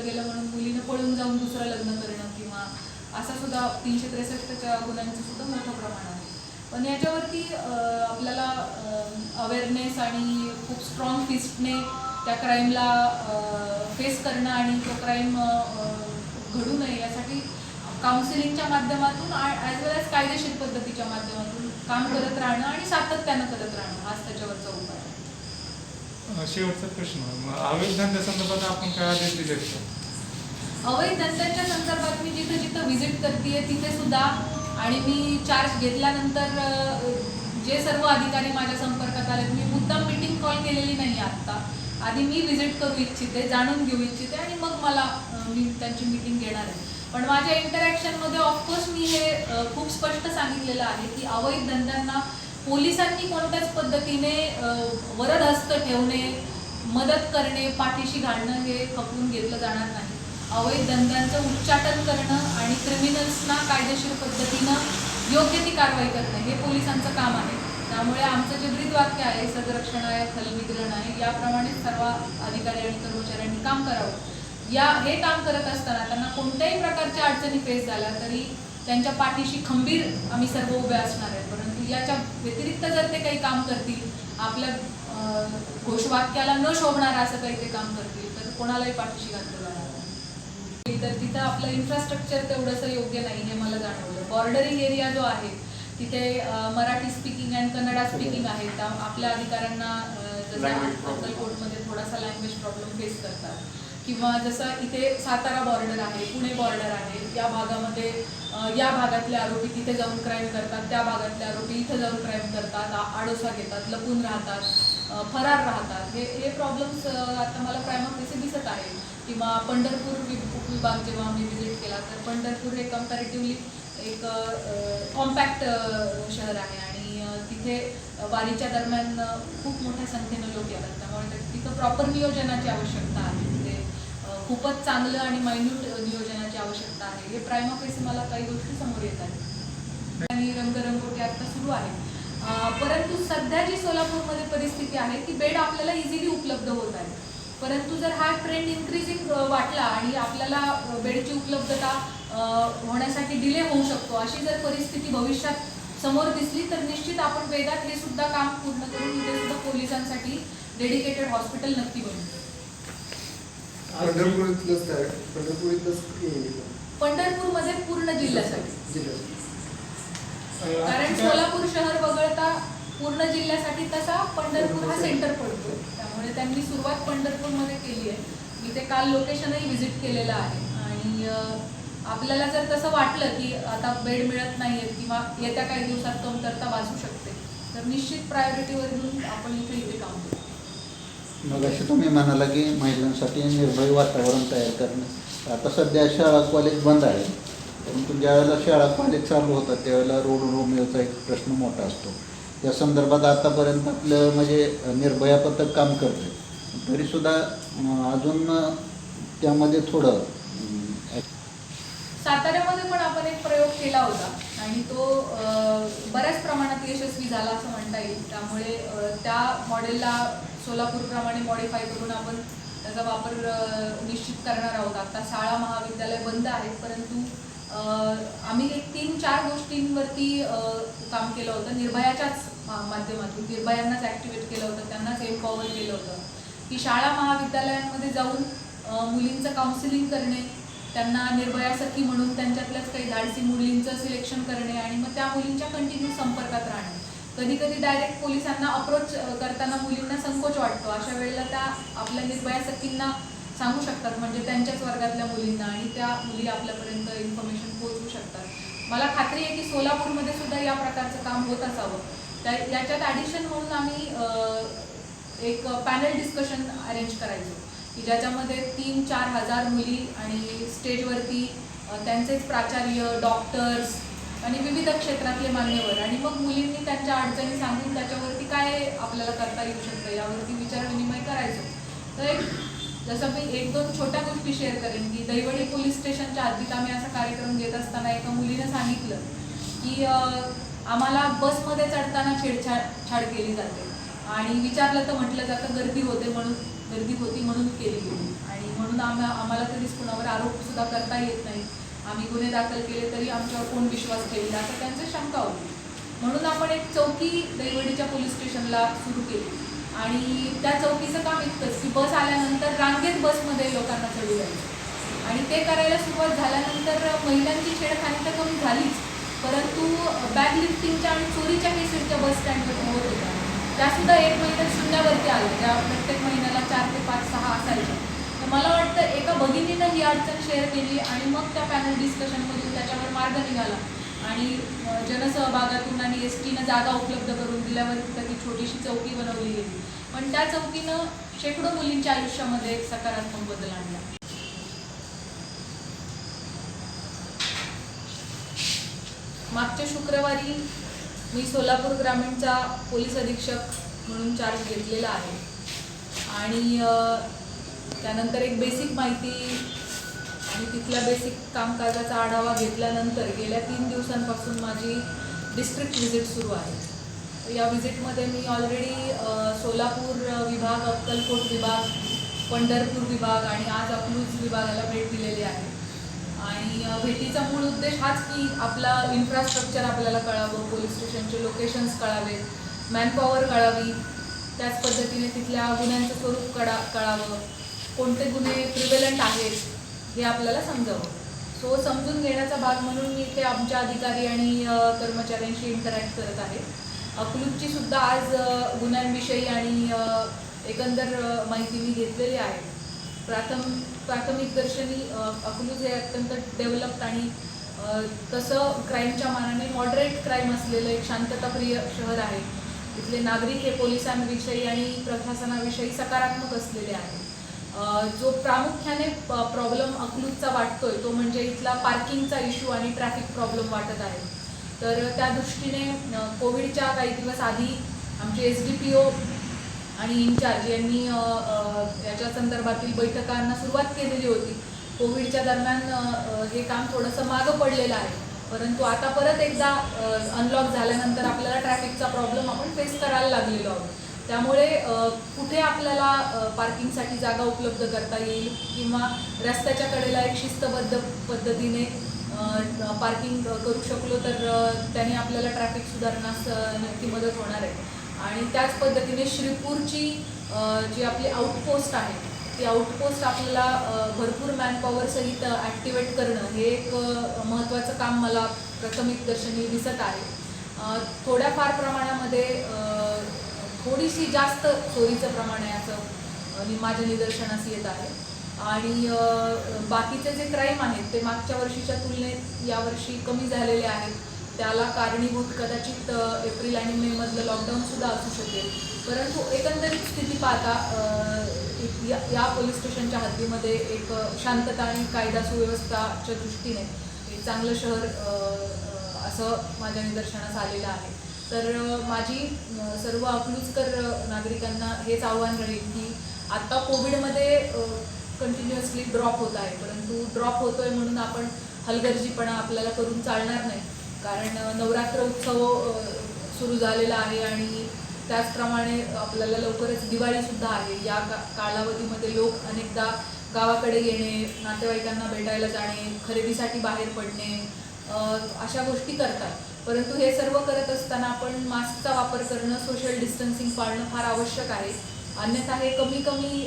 गेलं म्हणून मुलीनं पळून जाऊन दुसरं लग्न करणं किंवा असा सुद्धा 363च्या गुन्ह्यांचं सुद्धा मोठं प्रमाण आहे. पण याच्यावरती आपल्याला अवेअरनेस आणि खूप स्ट्रॉंग फिस्टने त्या क्राईमला फेस करणं आणि तो क्राईम घडू नये यासाठी काउन्सिलिंगच्या माध्यमातून ॲज वेल ॲज कायदेशीर पद्धतीच्या माध्यमातून काम करत राहणं आणि सातत्यानं करत राहणं हाच त्याच्यावरचा उपाय आहे. शेवटचा प्रश्न, अवैध धंद्यासंदर्भात आपण काय आदेश दिले? अवैध धंद्याच्या संदर्भात मी जिथं जिथं व्हिजिट करते तिथे सुद्धा आणि मी चार्ज घेतल्यानंतर जे सर्व अधिकारी माझ्या संपर्कात आले मी मुद्दाम मीटिंग कॉल केलेली नाही आत्ता. आधी मी व्हिजिट करू इच्छिते, जाणून घेऊ इच्छिते आणि मग मी त्यांची मीटिंग घेणार आहे. पण माझ्या इंटरॅक्शनमध्ये ऑफकोर्स मी हे खूप स्पष्ट सांगितलेलं आहे की अवैध धंद्यांना पोलिसांनी कोणत्याच पद्धतीने वरदहस्त ठेवणे, मदत करणे, पाठीशी घालणं हे खपवून घेतलं जाणार नाही. अवैध धंद्यांचं उच्चाटन करणं आणि क्रिमिनल्सना कायदेशीर पद्धतीनं योग्य ती कारवाई करणं हे पोलिसांचं काम आहे. त्यामुळे आमचं जे ब्रीदवाक्य आहे, सदरक्षण आहे, खलनिग्रहण आहे, याप्रमाणे सर्व अधिकारी आणि कर्मचाऱ्यांनी काम करावं. हे काम करत असताना त्यांना कोणत्याही प्रकारच्या अडचणी फेस झाल्या तरी त्यांच्या पाठीशी खंबीर आम्ही सर्व उभे असणार आहे. परंतु याच्या व्यतिरिक्त जर ते काही काम करतील, आपल्या घोषवाक्याला न शोभणारं असं काही ते काम करतील तर कोणालाही पाठीशी घातलं जाणार नाही. तर तिथं आपलं इन्फ्रास्ट्रक्चर तेवढंसं योग्य नाही हे मला जाणवलं. बॉर्डरिंग एरिया जो आहे तिथे Marathi speaking and Kannada speaking आहे. आपल्या अधिकाऱ्यांना लोकल कोर्टमध्ये थोडासा लँग्वेज प्रॉब्लेम फेस करतात. किंवा जसं इथे सातारा बॉर्डर आहे, पुणे बॉर्डर आहे, या भागामध्ये या भागातले आरोपी तिथे जाऊन क्राईम करतात, त्या भागातले आरोपी इथं जाऊन क्राईम करतात, आडोसा घेतात, लपून राहतात, फरार राहतात. हे प्रॉब्लेम्स आता मला प्रायमा फेसी दिसत आहे. किंवा पंढरपूर विभाग जेव्हा आम्ही व्हिजिट केला तर पंढरपूर हे कम्पॅरेटिव्हली एक कॉम्पॅक्ट शहर आहे आणि तिथे वारीच्या दरम्यान खूप मोठ्या संख्येनं लोक येतात. त्यामुळे तिथं प्रॉपर नियोजनाची आवश्यकता आहे. तिथे खूपच चांगलं आणि मायन्यूट नियोजनाची आवश्यकता आहे. हे प्रायमा फेसी मला काही गोष्टी समोर येत आहेत आणि रंगरंगोटी आता सुरू आहे. परंतु सध्या जी सोलापूरमध्ये परिस्थिती आहे ती बेड आपल्याला इझिली उपलब्ध होत आहे. परंतु जर हा ट्रेंड इन्क्रीजिंग वाटला आणि आपल्याला बेडची उपलब्धता होण्यासाठी डिले होऊ शकतो अशी जर परिस्थिती भविष्यात समोर दिसली तर निश्चित आपण वेगात हे सुद्धा काम पूर्ण करून तिथे सुद्धा पोलिसांसाठी डेडिकेटेड हॉस्पिटल नक्की बनवू. पंढरपूरमध्ये पूर्ण जिल्ह्यासाठी, कारण सोलापूर शहर वगळता पूर्ण जिल्ह्यासाठी तसा पंढरपूर हा सेंटर पडतो. त्यामुळे त्यांनी सुरुवात पंढरपूरमध्ये केली आहे. मी ते काल लोकेशनही व्हिजिट केलेलं आहे आणि आपल्याला जर तसं वाटलं की आता बेड मिळत नाही आहेत किंवा येत्या काही दिवसात कमतरता भासू शकते तर निश्चित प्रायोरिटीवर घेऊन आपण इथे काम करू. मग अशी तुम्ही म्हणाला की महिलांसाठी निर्भय वातावरण तयार करणं. आता सध्या शाळा कॉलेज बंद आहे, परंतु ज्यावेळेला शाळा कॉलेज चालू होतात त्यावेळेला रोड रोमिओचा एक प्रश्न मोठा असतो. त्या संदर्भात आतापर्यंत आपलं म्हणजे निर्भया पथक काम करते, तरीसुद्धा अजून त्यामध्ये थोडं. साताऱ्यामध्ये पण आपण एक प्रयोग केला होता आणि तो बऱ्याच प्रमाणात यशस्वी झाला असं म्हणता येईल. त्यामुळे त्या मॉडेलला सोलापूरप्रमाणे मॉडिफाय करून आपण त्याचा वापर निश्चित करणार आहोत. आता शाळा महाविद्यालय बंद आहेत, परंतु आम्ही एक 3-4 गोष्टींवरती काम केलं होतं. निर्भयाच्याच माध्यमातून निर्भयांनाच ॲक्टिवेट केलं होतं, त्यांनाच एम्पॉवर केलं होतं की शाळा महाविद्यालयांमध्ये जाऊन मुलींचं काउन्सिलिंग करणे, त्यांना निर्भया सखी म्हणून त्यांच्यातल्याच काही धाडसी मुलींचं सिलेक्शन करणे आणि मग त्या मुलींच्या कंटिन्यू संपर्कात राहणे. कधी कधी डायरेक्ट पोलिसांना अप्रोच करताना मुलींना संकोच वाटतो. अशा वेळेला त्या आपल्या निर्भया सखींना सांगू शकतात, म्हणजे त्यांच्याच वर्गातल्या मुलींना, आणि त्या मुली आपल्यापर्यंत इन्फॉर्मेशन पोहोचवू शकतात. मला खात्री आहे की सोलापूरमध्ये सुद्धा या प्रकारचं काम होत असावं. याच्यात ॲडिशन म्हणून आम्ही एक पॅनल डिस्कशन अरेंज करायचो की ज्याच्यामध्ये 3-4 हजार मुली आणि स्टेजवरती त्यांचेच प्राचार्य, डॉक्टर्स आणि विविध क्षेत्रातले मान्यवर, आणि मग मुलींनी त्यांच्या अडचणी सांगून त्याच्यावरती काय आपल्याला करता येऊ शकतं यावरती विचारविनिमय करायचो. तर जसं मी 1-2 छोट्या गोष्टी शेअर करेन की दैवडी पोलीस स्टेशनच्या हद्दीत आम्ही असा कार्यक्रम घेत असताना एका मुलीनं सांगितलं की आम्हाला बसमध्ये चढताना छेडछाड केली जाते आणि विचारलं तर म्हटलं जातं गर्दी होती म्हणून केली गेली आणि म्हणून म्हणून आम्हाला कधीच कुणावर आरोप सुद्धा करता येत नाही. आम्ही गुन्हे दाखल केले तरी आमच्यावर कोण विश्वास ठेवेल असं त्यांची शंका होती. म्हणून आपण एक चौकी दहिवडीच्या पोलीस स्टेशनला सुरू केली आणि त्या चौकीचं काम इतकंच की बस आल्यानंतर रांगेत बसमध्ये लोकांना चढू द्यायचं आणि ते करायला सुरुवात झाल्यानंतर महिलांची छेडखानी तर कमी झालीच, परंतु बॅग लिफ्टिंगच्या आणि चोरीच्या केसेस ज्या बस स्टँडवर होत होत्या त्यासुद्धा एक महिन्यात शून्यावरती आल्या, ज्या प्रत्येक महिन्याला 4 ते 5, 6 असायच्या. तर मला वाटतं एका भगिनीनं ही अडचण शेअर केली आणि मग त्या पॅनल डिस्कशनमधून त्याच्यावर मार्ग निघाला आणि जनसहभागातून आणि STनं जागा उपलब्ध करून दिल्यावर तिथं ती छोटीशी चौकी बनवली गेली. पण त्या चौकीनं शेकडो मुलींच्या आयुष्यामध्ये सकारात्मक बदल आणला. मागच्या शुक्रवारी मी सोलापूर ग्रामीणचा पोलीस अधीक्षक म्हणून चार्ज घेतलेला आहे आणि त्यानंतर एक बेसिक माहिती आणि तिथल्या बेसिक कामकाजाचा आढावा घेतल्यानंतर गेल्या 3 दिवसांपासून माझी डिस्ट्रिक्ट व्हिजिट सुरू आहे. या व्हिजिटमध्ये मी ऑलरेडी सोलापूर विभाग, अक्कलकोट विभाग, पंढरपूर विभाग आणि आज अकलूज विभागाला भेट दिलेली आहे. आणि भेटीचा मूळ उद्देश हाच की आपला इन्फ्रास्ट्रक्चर आपल्याला कळावं, पोलीस स्टेशनचे लोकेशन्स कळावे, मॅनपॉवर कळावी, त्याच पद्धतीने तिथल्या गुन्ह्यांचं स्वरूप कळावं, कोणते गुन्हे प्रिव्हेलंट आहेत हे आपल्याला समजावं. सो समजून घेण्याचा भाग म्हणून मी इथे आमच्या अधिकारी आणि कर्मचाऱ्यांशी इंटरॅक्ट करत आहे. अकलूजची सुद्धा आज गुन्ह्यांविषयी आणि एकंदर माहिती मी घेतलेली आहे. प्राथमिक दर्शनी अकलूज हे अत्यंत डेव्हलप्ड आणि तसं क्राईमच्या मानाने मॉडरेट क्राईम असलेलं एक शांतताप्रिय शहर आहे. इथले नागरिक हे पोलिसांविषयी आणि प्रशासनाविषयी सकारात्मक असलेले आहेत. जो प्रामुख्याने प्रॉब्लेम अकलूजचा वाटतोय तो म्हणजे इथला पार्किंगचा इश्यू आणि ट्रॅफिक प्रॉब्लेम वाटत आहे. तर त्या दृष्टीने कोविडच्या काही दिवस आधी आमचे SDPO आणि इन्चार्ज यांनी याच्या संदर्भातील बैठकांना सुरुवात केलेली होती. कोविडच्या दरम्यान हे काम थोडंसं मागं पडलेलं आहे, परंतु आता परत एकदा अनलॉक झाल्यानंतर आपल्याला ट्रॅफिकचा प्रॉब्लेम आपण फेस करायला लागलेलो आहोत. त्यामुळे कुठे आपल्याला पार्किंगसाठी जागा उपलब्ध करता येईल किंवा रस्त्याच्या कडेला एक शिस्तबद्ध पद्धतीने पार्किंग करू शकलो तर त्याने आपल्याला ट्रॅफिक सुधारण्यास नक्की मदत होणार आहे. आणि त्याच पद्धतीने श्रीपूरची जी आपली आउटपोस्ट आहे ती आउटपोस्ट आपल्याला भरपूर मॅनपॉवरसहित ॲक्टिवेट करणं हे एक महत्त्वाचं काम मला प्राथमिक दर्शनी दिसत आहे. थोड्याफार प्रमाणामध्ये थोडीशी जास्त चोरीचं प्रमाण आहे असं माझ्या निदर्शनास येत आहे. आणि बाकीचे जे क्राईम आहेत ते मागच्या वर्षीच्या तुलनेत यावर्षी कमी झालेले आहेत. त्याला कारणीभूत कदाचित एप्रिल आणि मेमधलं लॉकडाऊनसुद्धा असू शकेल, परंतु एकंदरीत स्थिती पाहता या पोलीस स्टेशनच्या हद्दीमध्ये एक शांतता आणि कायदा सुव्यवस्थाच्या दृष्टीने एक चांगलं शहर असं माझ्या निदर्शनास आलेलं आहे. तर माझी सर्व अकलूजकर नागरिकांना हेच आव्हान राहील की आत्ता कोविडमध्ये कंटिन्युअसली ड्रॉप होत आहे, परंतु ड्रॉप होतो आहे म्हणून आपण हलगर्जीपणा आपल्याला करून चालणार नाही. कारण नवरात्र उत्सव सुरू झालेला आहे आणि त्याचप्रमाणे आपल्याला लवकरच दिवाळीसुद्धा आहे. या कालावधीमध्ये लोक अनेकदा गावाकडे येणे, नातेवाईकांना भेटायला जाणे, खरेदीसाठी बाहेर पडणे अशा गोष्टी करतात. परंतु हे सर्व करत असताना आपण मास्कचा वापर करणं, सोशल डिस्टन्सिंग पाळणं फार आवश्यक आहे. अन्यथा हे कमी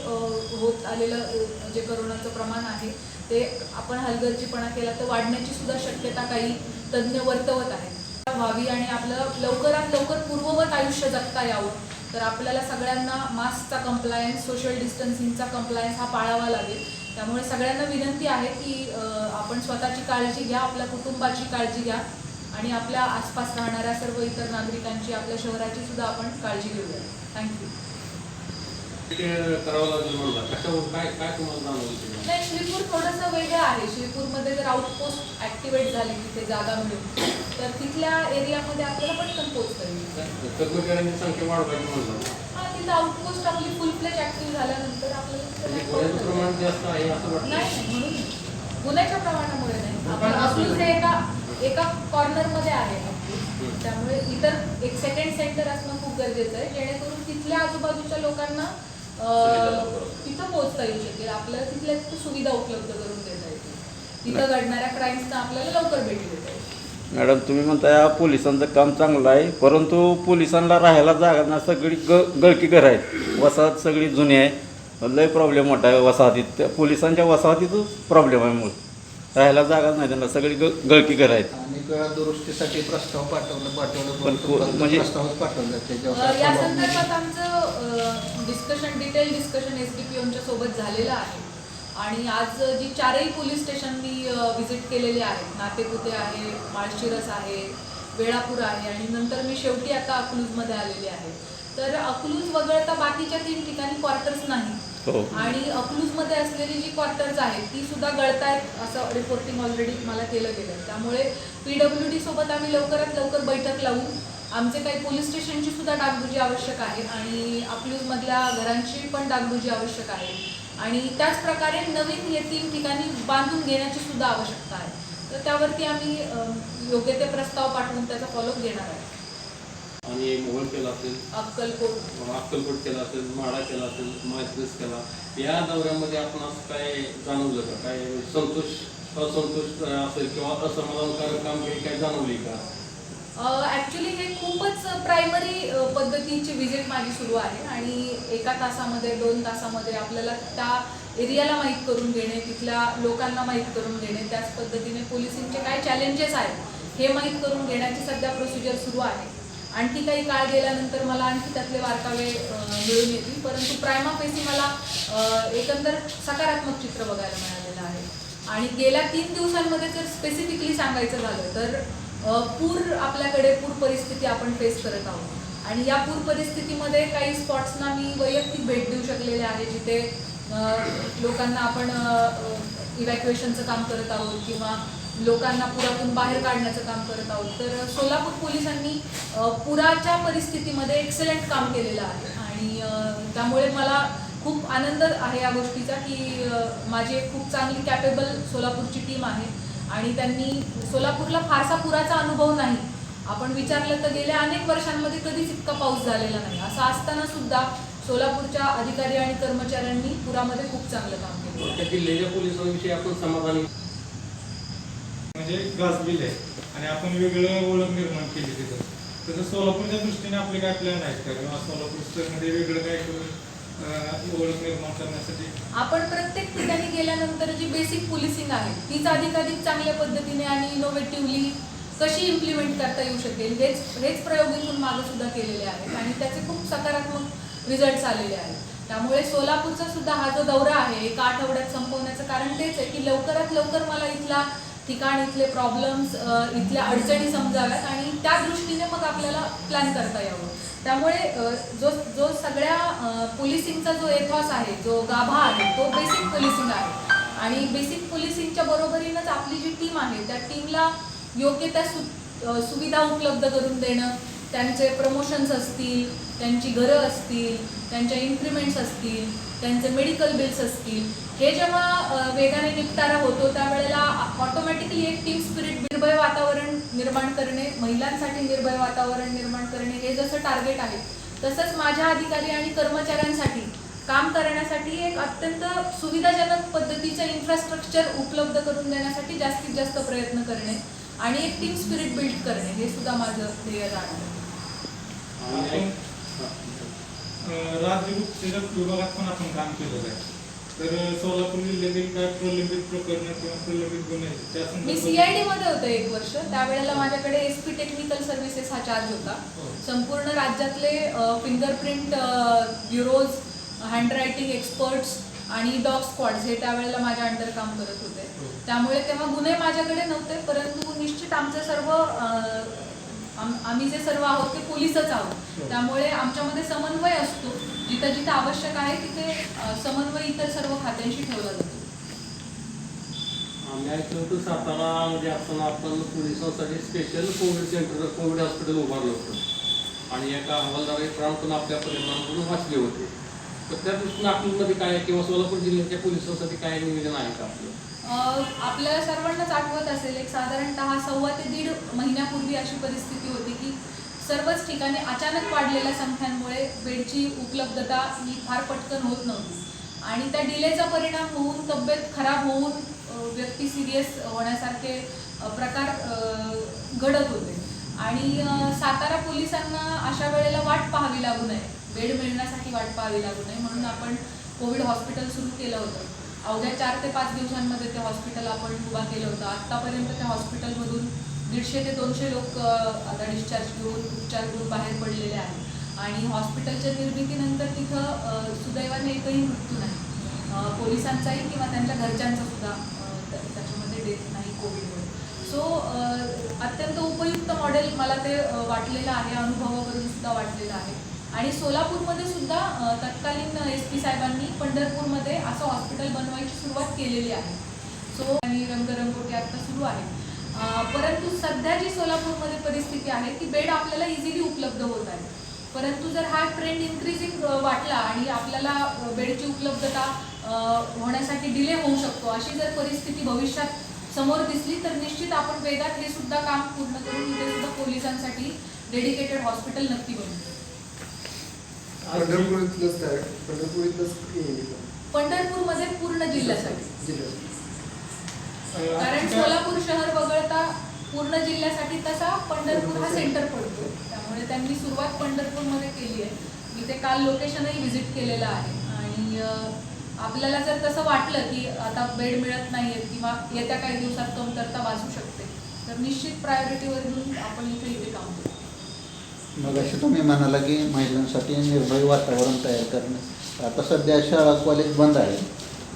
होत आलेलं जे करोनाचं प्रमाण आहे ते आपण हलगर्जीपणा केला तर वाढण्याची सुद्धा शक्यता काही तज्ज्ञ वर्तवत आहेत व्हावी आणि आपलं लवकरात लवकर पूर्ववत आयुष्य जगता यावं तर आपल्याला सगळ्यांना मास्कचा कंप्लायन्स, सोशल डिस्टन्सिंगचा कंप्लायन्स हा पाळावा लागेल. त्यामुळे सगळ्यांना विनंती आहे की आपण स्वतःची काळजी घ्या, आपल्या कुटुंबाची काळजी घ्या आणि आपल्या आसपास राहणाऱ्या सर्व इतर नागरिकांची, आपल्या शहराची सुद्धा आपण काळजी घेऊया. थँक्यू. नाही, श्रीपूर थोडंसं वेगळं आहे. श्रीपूरमध्ये जर आउटपोस्ट ॲक्टिवेट झाली तिथे जागा मिळून तर तिथल्या एरियामध्ये आपल्याला पटकन पोहोचता येईल. कर्मचाऱ्यांची संख्या वाढवायची हां, तिथं आउटपोस्ट आपली फुल फ्लेज ॲक्टिव्ह झाल्यानंतर आपल्याला प्रमाण जास्त आहे असं वाटतं. नाही, म्हणून गुन्ह्याच्या प्रमाणामुळे नाही. अकलूज हे एका कॉर्नरमध्ये आहे अकलूज, त्यामुळे इतर एक सेकंड सेंटर असणं खूप गरजेचं आहे जेणेकरून तिथल्या आजूबाजूच्या लोकांना तिथं पोहोचता येऊ शकेल, आपल्याला तिथल्या तिथं सुविधा उपलब्ध करून देता येतील, तिथं घडणाऱ्या क्राईम्सना आपल्याला लवकर भेटी देता येईल. मॅडम तुम्ही म्हणताय पोलिसांचं काम चांगलं आहे, परंतु पोलिसांना राहायला जागा ना सगळी गळकी घरं आहेत, वसाहत सगळी जुनी आहे, लय प्रॉब्लेम मोठा आहे वसाहतीत. त्या पोलिसांच्या वसाहतीतच प्रॉब्लेम आहे, मूळ राहायला जागाच नाही त्यांना, सगळी गळकी घरं आहेत. अनेक वेळा दुरुस्तीसाठी प्रस्ताव पाठवलं पण म्हणजे- प्रस्तावच पाठवलं या संदर्भात आमचं डिटेल डिस्कशन SDPOच्या सोबत झालेलं आहे. आणि आज जी 4ही पोलीस स्टेशन मी व्हिजिट केलेले आहेत, नातेपुते आहे, माळशिरस आहे, वेळापूर आहे, आणि नंतर मी शेवटी आता अकलूजमध्ये आलेले आहे. तर अकलूज वगळता बाकीच्या 3 ठिकाणी क्वार्टर्स नाही, आणि अकलूजमध्ये असलेली जी क्वार्टर्स आहेत ती सुद्धा गळतायत असं रिपोर्टिंग ऑलरेडी मला केलं गेलं. त्यामुळे PWD सोबत आम्ही लवकरात लवकर बैठक लावून आमचे काही पोलीस स्टेशनची सुद्धा डागडुजी आवश्यक आहे, आणि अकलूजमधल्या घरांची पण डागडुजी आवश्यक आहे, आणि त्याच प्रकारे नवीन हे 3 ठिकाणी बांधून घेण्याची सुद्धा आवश्यकता आहे. तर त्यावरती आम्ही योग्य ते प्रस्ताव पाठवून त्याचा फॉलोअप घेणार आहे. आणि मोहोळ केला असेल, अक्कलकोट केला असेल, माडा केला असेल, माळशिरस केला, या दौऱ्यामध्ये आपण असं काय जाणवलं का, काय असंतोष असेल किंवा असमाधानकारक कामगिरी काय जाणवली का? ॲक्च्युली हे खूपच प्रायमरी पद्धतीची व्हिजिट माझी सुरू आहे, आणि 1 तासामध्ये 2 तासामध्ये आपल्याला त्या एरियाला माहीत करून घेणे, तिथल्या लोकांना माहीत करून घेणे, त्याच पद्धतीने पोलिसिंगचे काय चॅलेंजेस आहेत हे माहीत करून घेण्याची सध्या प्रोसिजर सुरू आहे. आणखी काही काळ गेल्यानंतर मला आणखी त्यातले वारकावे मिळून येतील, परंतु प्रायमा फेसी मला एकंदर सकारात्मक चित्र बघायला मिळालेलं आहे. आणि गेल्या 3 दिवसांमध्ये जर स्पेसिफिकली सांगायचं झालं तर पूर आपल्याकडे पूर परिस्थिती आपण फेस करत आहोत, आणि या पूर परिस्थितीमध्ये काही स्पॉट्सना मी वैयक्तिक भेट देऊ शकलेले आहे, जिथे लोकांना आपण इव्हॅक्युएशनचं काम करत आहोत किंवा लोकांना पुरातून बाहेर काढण्याचं काम करत आहोत. तर सोलापूर पोलिसांनी पुराच्या परिस्थितीमध्ये एक्सलंट काम केलेलं आहे, आणि त्यामुळे मला खूप आनंद आहे या गोष्टीचा की माझी एक खूप चांगली कॅपेबल सोलापूरची टीम आहे, आणि त्यांनी सोलापूरला फारसा पुराचा अनुभव नाही. आपण विचारलं तर गेल्या अनेक वर्षांमध्ये कधीच इतका पाऊस झालेला नाही. असं असताना सुद्धा सोलापूरच्या अधिकारी आणि कर्मचाऱ्यांनी पुरामध्ये खूप चांगलं काम केलं. त्या जिल्ह्याच्या पोलिसांविषयी आपण समाधानी म्हणजे गाजलेलं आहे, आणि आपण वेगळं ओळख निर्माण केली तिथं. तसं सोलापूरच्या दृष्टीने आपले काय प्लॅन आहेत का, किंवा सोलापूरमध्ये वेगळं काय करून ओळख निर्माण करण्यासाठी? आपण प्रत्येक ठिकाणी गेल्यानंतर जी बेसिक पोलिसिंग आहे तीच अधिकाधिक चांगल्या पद्धतीने आणि इनोव्हेटिव्हली कशी इम्प्लिमेंट करता येऊ शकेल हेच प्रयोग इथून मागे सुद्धा केलेले आहेत, आणि त्याचे खूप सकारात्मक रिझल्ट्स आलेले आहेत. त्यामुळे सोलापूरचा सुद्धा हा जो दौरा आहे 1 आठवड्यात संपवण्याचं कारण तेच आहे की लवकरात लवकर मला इथला ठिकाण, इथले प्रॉब्लेम्स, इथल्या अडचणी समजाव्यात, आणि त्या दृष्टीने मग आपल्याला प्लॅन करता यावं. त्यामुळे जो सगळ्या पोलिसिंगचा जो एथॉस आहे, जो गाभा आहे, तो बेसिक पोलिसिंग आहे, आणि बेसिक पोलिसिंगच्या बरोबरीनंच आपली जी टीम आहे त्या टीमला योग्य त्या सुविधा उपलब्ध करून देणं, त्यांचे प्रमोशन्स असतील, त्यांची घरं असतील, त्यांच्या इन्क्रिमेंट्स असतील, त्यांचे मेडिकल बिल्स असतील, हे जेव्हा वेगाने निपटारा होतो त्यावेळेला ऑटोमॅटिकली एक टीम स्पिरिट, निर्भय वातावरण निर्माण करणे, महिलांसाठी निर्भय वातावरण निर्माण करणे हे जसं टार्गेट आहे, तसंच माझ्या अधिकारी आणि कर्मचाऱ्यांसाठी काम करण्यासाठी एक अत्यंत सुविधाजनक पद्धतीचं इन्फ्रास्ट्रक्चर उपलब्ध करून देण्यासाठी जास्तीत जास्त प्रयत्न करणे आणि एक टीम स्पिरिट बिल्ड करणे हे सुद्धा माझं ध्येय राहणार. राज्य गुप्तचर विभागात पण आपण काम केलेलं आहे, तर सोलापूर जिल्ह्यातील काय प्रलंबित प्रकरण किंवा प्रलंबित गुन्हे त्या मी CID मध्ये होते 1 वर्ष, त्यावेळेला माझ्याकडे SP टेक्निकल सर्व्हिसेस हा चार्ज होता. संपूर्ण राज्यातले फिंगरप्रिंट ब्युरोज, हँडरायटिंग एक्सपर्ट्स आणि डॉग स्क्वॉड्स हे त्यावेळेला माझ्या अंडर काम करत होते. त्यामुळे तेव्हा गुन्हे माझ्याकडे नव्हते, परंतु निश्चित आमचं सर्व आम्ही जे सर्व आहोत ते पोलीसच आहोत. त्यामुळे आमच्यामध्ये समन्वय असतो, जिथं जिथं आवश्यक आहे तिथे समन्वय इतर सर्व खात्यांशी ठेवला जातो. आम्ही ऐकलं होतं सातारामध्ये असताना आपण पोलिसांसाठी special Covid centre, Covid hospital उभारलं होतं आणि एका हवालदाराचे प्राण पण आपल्या परिणामातून वाचले होते. तर त्या दृष्टीने अकलूजमध्ये काय किंवा सोलापूर जिल्ह्याच्या पोलिसांसाठी काय नियोजन आहे का आपलं? आपल्या सर्वांनाच आठवत असेल, एक साधारणतः 1.25 ते 1.5 महिन्यापूर्वी अशी परिस्थिती होती की सर्वच ठिकाणी अचानक वाढलेल्या संख्यांमुळे बेडची उपलब्धता ही फार पटकन होत नव्हती आणि त्या डिलेचा परिणाम होऊन तब्येत खराब होऊन व्यक्ती सिरियस होण्यासारखे प्रकार घडत होते आणि सातारा पोलिसांना अशा वेळेला वाट पाहावी लागू नये, बेड मिळण्यासाठी वाट पाहावी लागू नये म्हणून आपण कोविड हॉस्पिटल सुरू केलं होतं. अवघ्या 4 ते 5 दिवसांमध्ये ते हॉस्पिटल आपण उभा केलं होतं. आत्तापर्यंत त्या हॉस्पिटलमधून 150 ते 200 लोक आता डिस्चार्ज घेऊन उपचार घेऊन बाहेर पडलेले आहेत आणि हॉस्पिटलच्या निर्मितीनंतर तिथं सुदैवाने एकही मृत्यू नाही, पोलिसांचाही किंवा त्यांच्या घरच्यांचा सुद्धा त्याच्यामध्ये डेथ नाही कोविडमुळे. सो अत्यंत उपयुक्त मॉडेल मला ते वाटलेलं आहे, अनुभवावरून सुद्धा वाटलेलं आहे. आणि सोलापूरमध्ये सुद्धा तत्कालीन SP साहेबांनी पंढरपूरमध्ये असं हॉस्पिटल बनवायची सुरुवात केलेली आहे. सो आणि रंगरंगोटी आता सुरू आहे. परंतु सध्या जी सोलापूरमध्ये परिस्थिती आहे ती बेड आपल्याला इझिली उपलब्ध होत आहे. परंतु जर हा ट्रेंड इन्क्रीजिंग वाटला आणि आपल्याला बेडची उपलब्धता होण्यासाठी डिले होऊ शकतो अशी जर परिस्थिती भविष्यात समोर दिसली तर निश्चित आपण वेगात हे सुद्धा काम पूर्ण करून इथे सुद्धा पोलिसांसाठी डेडिकेटेड हॉस्पिटल नक्की बनवू. पंढरपूरमध्ये पूर्ण जिल्ह्यासाठी, कारण सोलापूर शहर वगळता पूर्ण जिल्ह्यासाठी तसा पंढरपूर हा सेंटर पडतो, त्यामुळे त्यांनी सुरुवात पंढरपूरमध्ये केली आहे. मी ते काल लोकेशनही व्हिजिट केलेलं आहे आणि आपल्याला जर तसं वाटलं की आता बेड मिळत नाहीये किंवा येत्या काही दिवसात कमतरता भासू शकते तर निश्चित प्रायोरिटीवर घेऊन आपण इथे काम करू. मग अशी तुम्ही म्हणाला की महिलांसाठी निर्भय वातावरण तयार करणं. आता सध्या शाळा कॉलेज बंद आहे,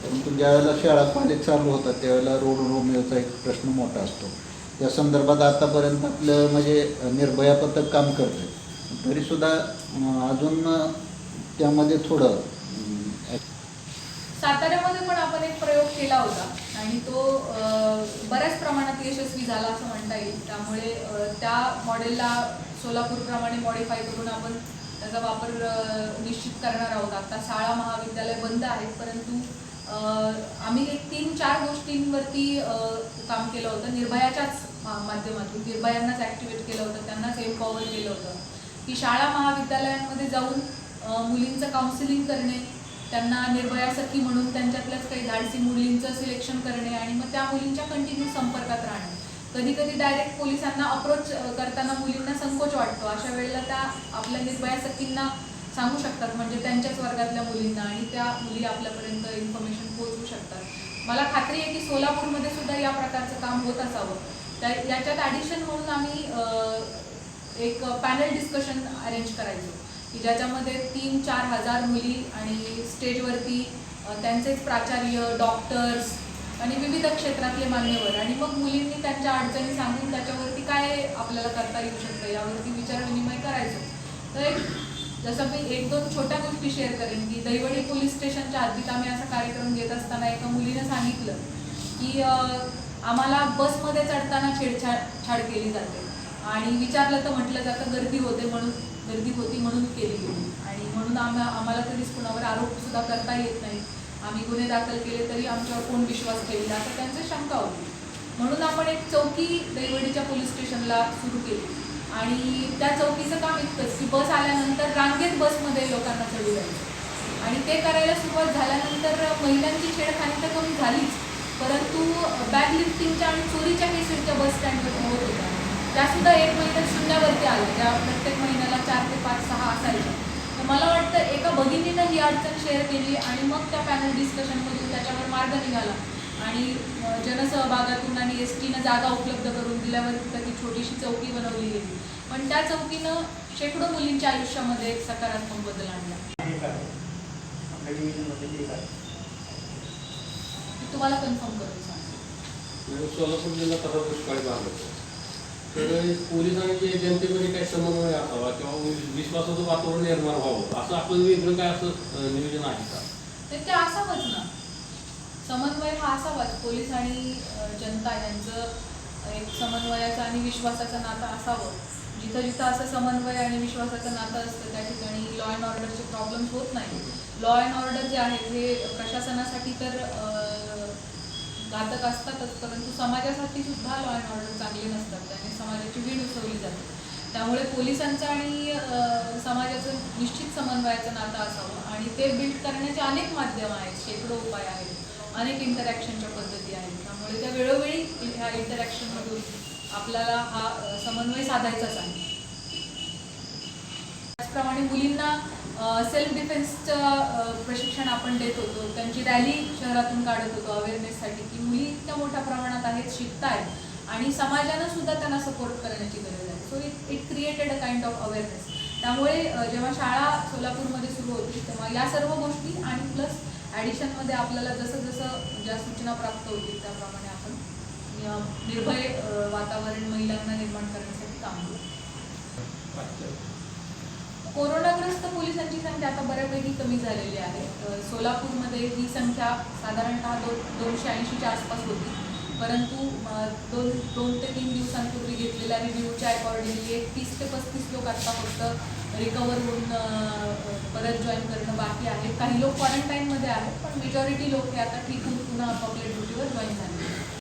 परंतु ज्यावेळेला शाळा कॉलेज चालू होतात त्यावेळेला रोड रोमिओचा एक प्रश्न मोठा असतो. त्या संदर्भात आतापर्यंत आपलं म्हणजे निर्भया पथक काम करते, तरीसुद्धा अजून त्यामध्ये थोडं साताऱ्यामध्ये पण आपण एक प्रयोग केला होता आणि तो बऱ्याच प्रमाणात यशस्वी झाला असं म्हणता येईल. त्यामुळे त्या मॉडेलला सोलापूरप्रमाणे मॉडिफाय करून आपण त्याचा वापर निश्चित करणार आहोत. आता शाळा महाविद्यालय बंद आहेत, परंतु आम्ही एक 3-4 गोष्टींवरती काम केलं होतं. निर्भयाच्याच माध्यमातून निर्भयांनाच ॲक्टिवेट केलं होतं, त्यांनाच एम्पॉवर केलं होतं की शाळा महाविद्यालयांमध्ये जाऊन मुलींचं काउन्सिलिंग करणे, त्यांना निर्भया सखी म्हणून त्यांच्यातल्याच काही धाडसी मुलींचं सिलेक्शन करणे आणि मग त्या मुलींच्या कंटिन्यू संपर्कात राहणे. कधी कधी डायरेक्ट पोलिसांना अप्रोच करताना मुलींना संकोच वाटतो, अशा वेळेला त्या आपल्या निर्भया सखींना सांगू शकतात, म्हणजे त्यांच्याच वर्गातल्या मुलींना, आणि त्या मुली आपल्यापर्यंत इन्फॉर्मेशन पोहोचवू शकतात. मला खात्री आहे की सोलापूरमध्ये सुद्धा या प्रकारचं काम होत असावं. याच्यात ॲडिशन म्हणून आम्ही एक पॅनल डिस्कशन अरेंज करायचो की ज्याच्यामध्ये 3-4 हजार मुली आणि स्टेजवरती त्यांचेच प्राचार्य, डॉक्टर्स आणि विविध क्षेत्रातले मान्यवर, आणि मग मुलींनी त्यांच्या अडचणी सांगून त्याच्यावरती काय आपल्याला करता येऊ शकतं यावरती विचारविनिमय करायचो. तर एक जसं मी 1-2 छोट्या गोष्टी शेअर करेन की दैवडी पोलीस स्टेशनच्या हद्दीत आम्ही असा कार्यक्रम घेत असताना एका मुलीनं सांगितलं की आम्हाला बसमध्ये चढताना छेडछाड केली जाते आणि विचारलं तर म्हटलं जातं गर्दी होती म्हणून केली गेली, आणि म्हणून आम्हाला कधीच कुणावर आरोप सुद्धा करता येत नाही. आम्ही गुन्हे दाखल केले तरी आमच्यावर कोण विश्वास ठेवेल असं त्यांची शंका होती. म्हणून आपण एक चौकी दैवडीच्या पोलीस स्टेशनला सुरू केली आणि त्या चौकीचं काम इतकंच की बस आल्यानंतर रांगेत बसमध्ये लोकांना चढू द्यायचं, आणि ते करायला सुरुवात झाल्यानंतर महिलांची छेडखानी तर कमी झालीच, परंतु बॅग लिफ्टिंगच्या आणि चोरीच्या केसेसच्या बस स्टँडवरती होत होत्या त्यासुद्धा 1 महिन्यात शून्यावरती आल्या, ज्या प्रत्येक महिन्याला 4 ते 5-6 असायच्या. तर मला वाटतं एका भगिनीनं ही अडचण शेअर केली आणि मग त्या पॅनल डिस्कशनमधून त्याच्यावर मार्ग निघाला आणि जनसहभागातून आणि STनं जागा उपलब्ध करून दिल्यावर तिथं ती छोटीशी चौकी बनवली गेली, पण त्या चौकीनं शेकडो मुलींच्या आयुष्यामध्ये एक सकारात्मक बदल आणला. तुम्हाला कन्फर्म करून सांगते. सोलापूर जिल्हा तसा दुष्काळी भाग होतो, तर पोलिसांनी जनतेमध्ये काही समन्वय असावा किंवा विश्वासाचं वातावरण निर्माण व्हावं असं आपलं वेगळं काय असं नियोजन आहे का? ते असावंच ना, समन्वय हा असावाच. पोलीस आणि जनता यांचं एक समन्वयाचं आणि विश्वासाचं नातं असावं. जिथं जिथं असं समन्वय आणि विश्वासाचं नातं असतं त्या ठिकाणी लॉ अँड ऑर्डरचे प्रॉब्लेम्स होत नाही. लॉ अँड ऑर्डर जे आहेत हे प्रशासनासाठी तर घातक असतातच, परंतु समाजासाठी सुद्धा लॉ अँड ऑर्डर चांगले नसतात, त्याने समाजाची वीण उसवली जाते. त्यामुळे पोलिसांचं आणि समाजाचं निश्चित समन्वयाचं नातं असावं आणि ते बिल्ड करण्याचे अनेक माध्यम आहेत, शेकडो उपाय आहेत, अनेक इंटरॅक्शनच्या पद्धती आहेत. त्यामुळे त्या वेळोवेळी ह्या इंटरॅक्शनमधून आपल्याला हा समन्वय साधायचाच आहे. त्याचप्रमाणे मुलींना सेल्फ डिफेन्सचं प्रशिक्षण आपण देत होतो, त्यांची रॅली शहरातून काढत होतो अवेअरनेससाठी की मुली इतक्या मोठ्या प्रमाणात आहेत, शिकतायत आणि समाजानं सुद्धा त्यांना सपोर्ट करण्याची गरज आहे. So it created a kind of awareness. त्यामुळे जेव्हा शाळा सोलापूरमध्ये सुरू होती तेव्हा या सर्व गोष्टी आणि प्लस ॲडिशनमध्ये आपल्याला जसं जसं ज्या सूचना प्राप्त होतील त्याप्रमाणे आपण निर्भय वातावरण महिलांना निर्माण करण्यासाठी काम करू. कोरोनाग्रस्त पोलिसांची संख्या आता बऱ्यापैकी कमी झालेली आहे. सोलापूरमध्ये ही संख्या साधारणतः 280च्या आसपास होती, परंतु दोन ते 3 दिवसांपूर्वी घेतलेल्या रिव्ह्यूच्या अकॉर्डिंगली 30 ते 35 लोक आता फक्त रिकवर होऊन परत जॉईन करणं बाकी आहे. काही लोक क्वारंटाईनमध्ये आहेत, पण मेजॉरिटी लोक हे आता ठीक होऊन पुन्हा आपापल्या ड्युटीवर जॉईन झाले.